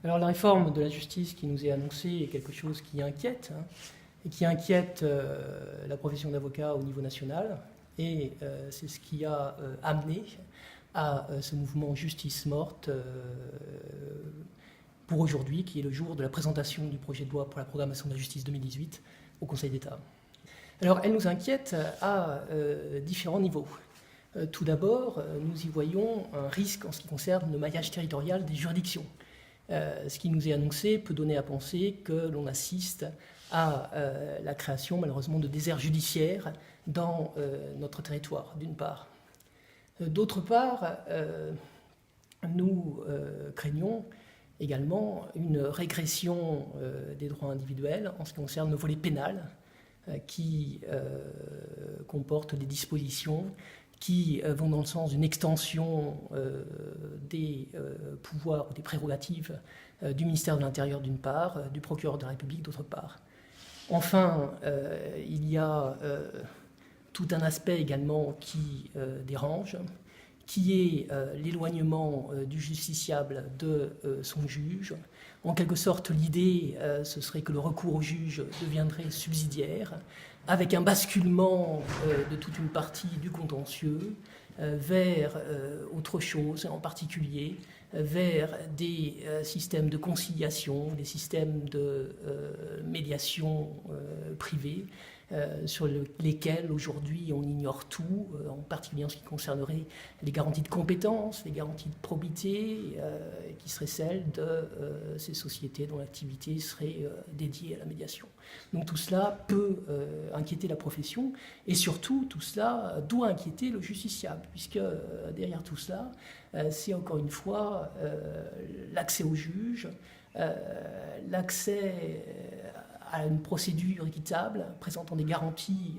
Alors la réforme de la justice qui nous est annoncée est quelque chose qui inquiète, et qui inquiète la profession d'avocat au niveau national, et c'est ce qui a amené à ce mouvement Justice Morte pour aujourd'hui, qui est le jour de la présentation du projet de loi pour la programmation de la justice 2018 au Conseil d'État. Alors elle nous inquiète à différents niveaux. Tout d'abord, nous y voyons un risque en ce qui concerne le maillage territorial des juridictions. Ce qui nous est annoncé peut donner à penser que l'on assiste à la création malheureusement de déserts judiciaires dans notre territoire, d'une part. D'autre part, nous craignons également une régression des droits individuels en ce qui concerne le volet pénal qui comporte des dispositions qui vont dans le sens d'une extension des pouvoirs ou des prérogatives du ministère de l'Intérieur d'une part, du procureur de la République d'autre part. Enfin, il y a tout un aspect également qui dérange, qui est l'éloignement du justiciable de son juge. En quelque sorte, l'idée, ce serait que le recours au juge deviendrait subsidiaire, avec un basculement de toute une partie du contentieux vers autre chose, en particulier vers des systèmes de conciliation, des systèmes de médiation privée, sur lesquels aujourd'hui on ignore tout, en particulier en ce qui concernerait les garanties de compétence, les garanties de probité, qui seraient celles de ces sociétés dont l'activité serait dédiée à la médiation. Donc tout cela peut inquiéter la profession, et surtout tout cela doit inquiéter le justiciable, puisque derrière tout cela, c'est encore une fois l'accès au juge, l'accès à une procédure équitable, présentant des garanties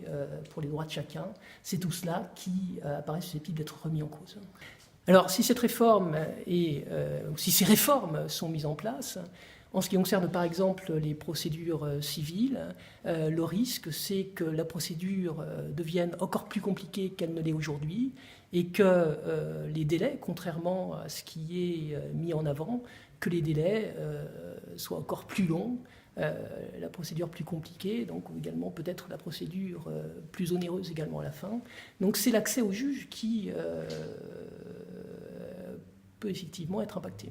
pour les droits de chacun, c'est tout cela qui apparaît susceptible d'être remis en cause. Alors, si cette réforme ou si ces réformes sont mises en place, en ce qui concerne par exemple les procédures civiles, le risque c'est que la procédure devienne encore plus compliquée qu'elle ne l'est aujourd'hui et que les délais, contrairement à ce qui est mis en avant, que les délais soient encore plus longs, la procédure plus compliquée, donc également peut-être la procédure plus onéreuse également à la fin. Donc c'est l'accès au juge qui peut effectivement être impacté.